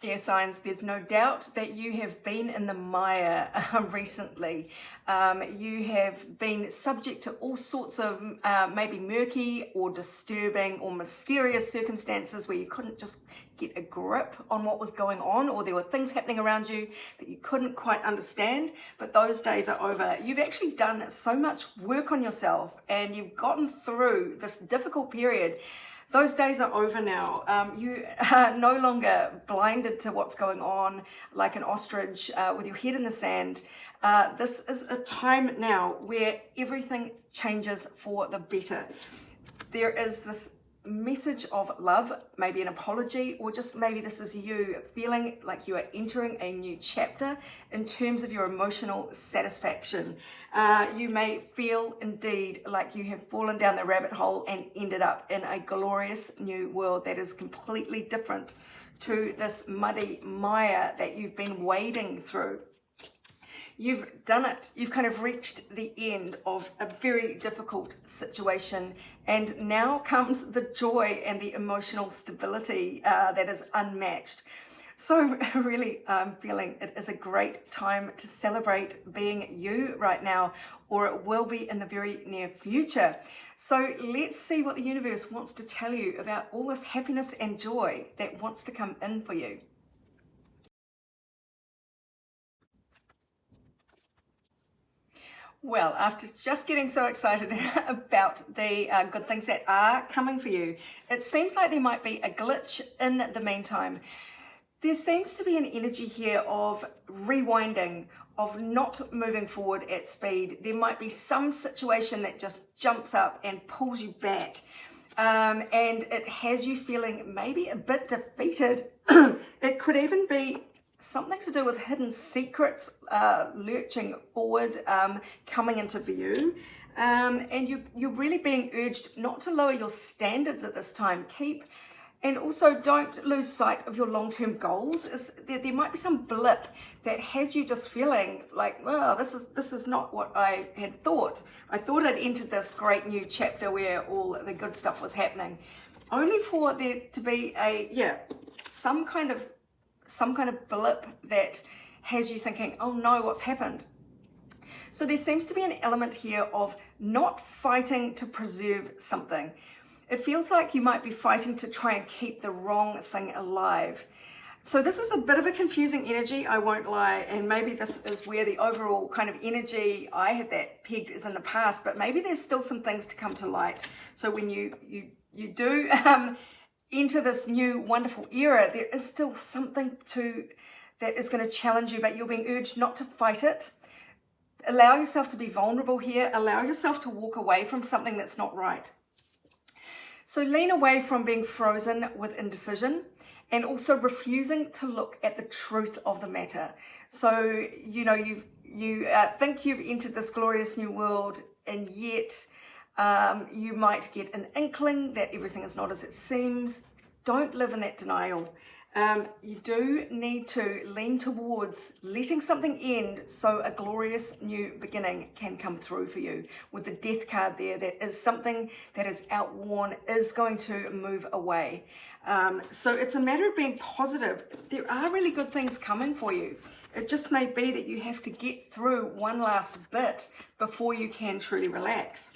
Air signs, there's no doubt that you have been in the mire recently. You have been subject to all sorts of maybe murky or disturbing or mysterious circumstances where you couldn't just get a grip on what was going on, or there were things happening around you that you couldn't quite understand, but those days are over. You've actually done so much work on yourself and you've gotten through this difficult period. Those days are over now. You are no longer blinded to what's going on like an ostrich with your head in the sand. This is a time now where everything changes for the better. There is this message of love, maybe an apology, or just maybe this is you feeling like you are entering a new chapter in terms of your emotional satisfaction. You may feel indeed like you have fallen down the rabbit hole and ended up in a glorious new world that is completely different to this muddy mire that you've been wading through. You've done it. You've kind of reached the end of a very difficult situation, and now comes the joy and the emotional stability that is unmatched. So really, I'm feeling it is a great time to celebrate being you right now, or it will be in the very near future. So let's see what the universe wants to tell you about all this happiness and joy that wants to come in for you. Well, after just getting so excited about the good things that are coming for you, it seems like there might be a glitch in the meantime. There seems to be an energy here of rewinding, of not moving forward at speed. There might be some situation that just jumps up and pulls you back. And it has you feeling maybe a bit defeated. It could even be something to do with hidden secrets lurching forward, coming into view. And you're really being urged not to lower your standards at this time. And also don't lose sight of your long-term goals. There might be some blip that has you just feeling like, well, this is not what I had thought. I thought I'd entered this great new chapter where all the good stuff was happening. Only for there to be some kind of blip that has you thinking, oh no, what's happened? So there seems to be an element here of not fighting to preserve something. It feels like you might be fighting to try and keep the wrong thing alive. So this is a bit of a confusing energy, I won't lie, and maybe this is where the overall kind of energy I had that pegged is in the past, but maybe there's still some things to come to light. So when you do enter this new wonderful era, there is still something that is going to challenge you, but you're being urged not to fight it. Allow yourself to be vulnerable here. Allow yourself to walk away from something that's not right. So lean away from being frozen with indecision and also refusing to look at the truth of the matter. So, you think you've entered this glorious new world, and yet you might get an inkling that everything is not as it seems. Don't live in that denial. You do need to lean towards letting something end so a glorious new beginning can come through for you. With the Death card there, that is something that is outworn, is going to move away. So it's a matter of being positive. There are really good things coming for you. It just may be that you have to get through one last bit before you can truly relax.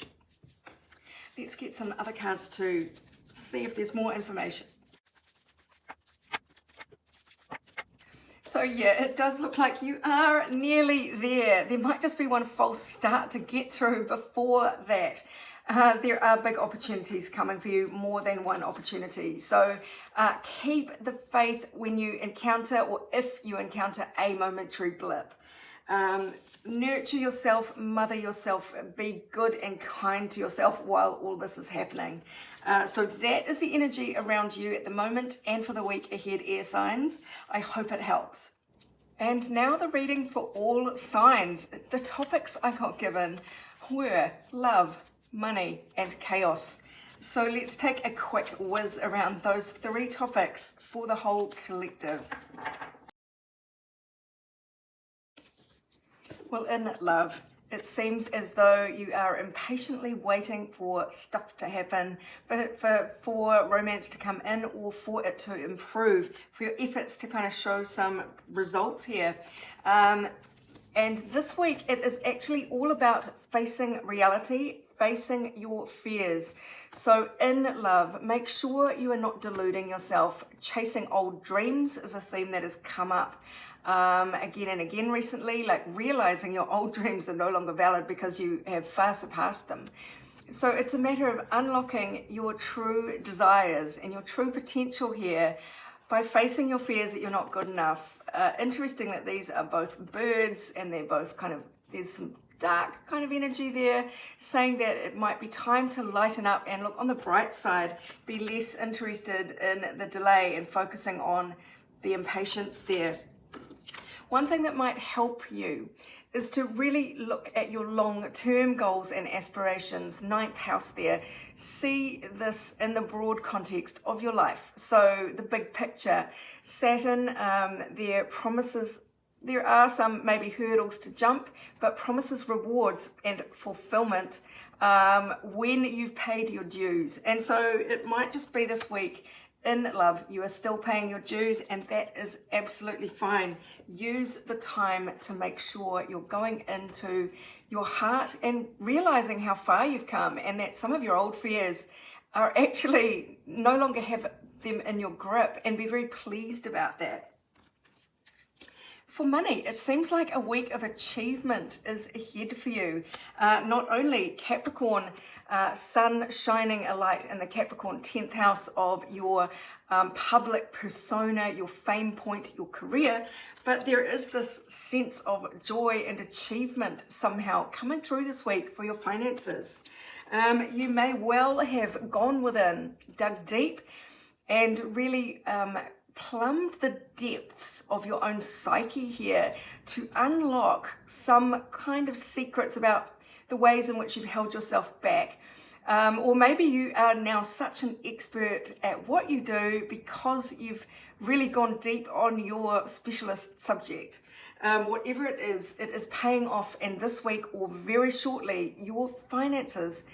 Let's get some other cards to see if there's more information. So yeah, it does look like you are nearly there. There might just be one false start to get through before that. There are big opportunities coming for you, more than one opportunity. So keep the faith when you encounter, or if you encounter, a momentary blip. Nurture yourself, mother yourself, be good and kind to yourself while all this is happening. So that is the energy around you at the moment and for the week ahead, air signs. I hope it helps. And now the reading for all signs. The topics I got given were love, money, and chaos. So let's take a quick whiz around those three topics for the whole collective. Well, in love, It seems as though you are impatiently waiting for stuff to happen, for romance to come in, or for it to improve, for your efforts to kind of show some results here. And this week it is actually all about facing reality, facing your fears. So in love, make sure you are not deluding yourself. Chasing old dreams is a theme that has come up again and again recently, like realizing your old dreams are no longer valid because you have far surpassed them. So it's a matter of unlocking your true desires and your true potential here by facing your fears that you're not good enough. Interesting that these are both birds, and they're both kind of, there's some dark kind of energy there, saying that it might be time to lighten up and look on the bright side, be less interested in the delay and focusing on the impatience there. One thing that might help you is to really look at your long-term goals and aspirations. 9th house there. See this in the broad context of your life. So the big picture. Saturn, there promises, there are some maybe hurdles to jump, but promises rewards and fulfillment when you've paid your dues. And so it might just be this week. In love, you are still paying your dues, and that is absolutely fine. Use the time to make sure you're going into your heart and realizing how far you've come, and that some of your old fears are actually no longer have them in your grip, and be very pleased about that. For money, it seems like a week of achievement is ahead for you. Not only Capricorn, sun shining a light in the Capricorn 10th house of your public persona, your fame point, your career, but there is this sense of joy and achievement somehow coming through this week for your finances. You may well have gone within, dug deep, and really plumbed the depths of your own psyche here to unlock some kind of secrets about the ways in which you've held yourself back. Or maybe you are now such an expert at what you do because you've really gone deep on your specialist subject. Whatever it is paying off, and this week or very shortly, your finances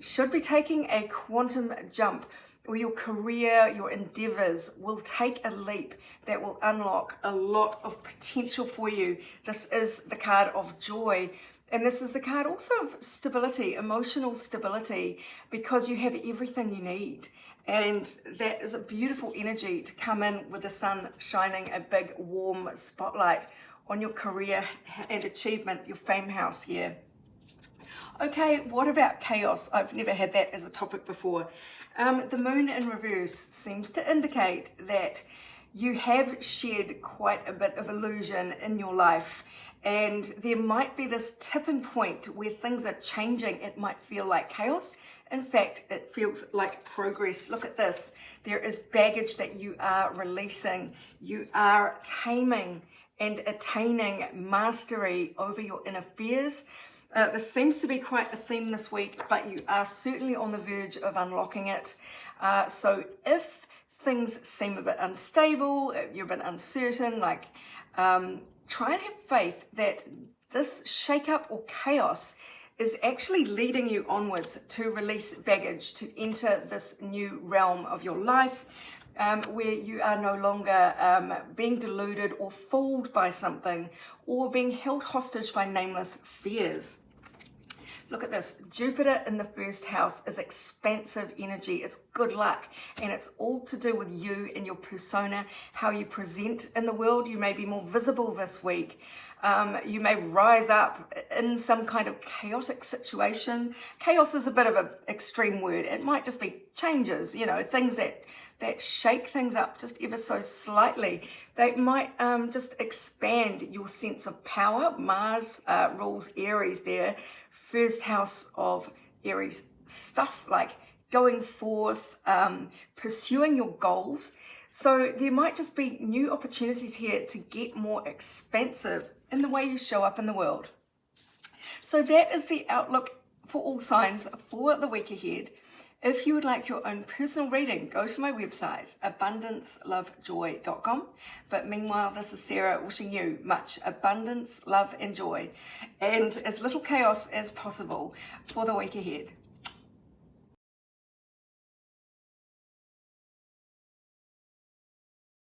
should be taking a quantum jump, or your career, your endeavors will take a leap that will unlock a lot of potential for you. This is the card of joy. And this is the card also of stability, emotional stability, because you have everything you need. And that is a beautiful energy to come in with the sun shining a big warm spotlight on your career and achievement, your fame house here. Okay, what about chaos? I've never had that as a topic before. The moon in reverse seems to indicate that you have shed quite a bit of illusion in your life, and there might be this tipping point where things are changing. It might feel like chaos. In fact, it feels like progress. Look at this. There is baggage that you are releasing. You are taming and attaining mastery over your inner fears. This seems to be quite a theme this week, but you are certainly on the verge of unlocking it. So if things seem a bit unstable, you're a bit uncertain, like try and have faith that this shake-up or chaos is actually leading you onwards to release baggage, to enter this new realm of your life, where you are no longer being deluded or fooled by something, or being held hostage by nameless fears. Look at this. Jupiter in the first house is expansive energy. It's good luck, and it's all to do with you and your persona, how you present in the world. You may be more visible this week. You may rise up in some kind of chaotic situation. Chaos is a bit of an extreme word. It might just be changes, things that shake things up just ever so slightly. They might just expand your sense of power. Mars rules Aries there. First house of Aries, stuff like going forth, pursuing your goals. So there might just be new opportunities here to get more expansive in the way you show up in the world. So that is the outlook for all signs for the week ahead. If you would like your own personal reading, go to my website, abundancelovejoy.com. But meanwhile, this is Sarah wishing you much abundance, love, and joy, and as little chaos as possible for the week ahead.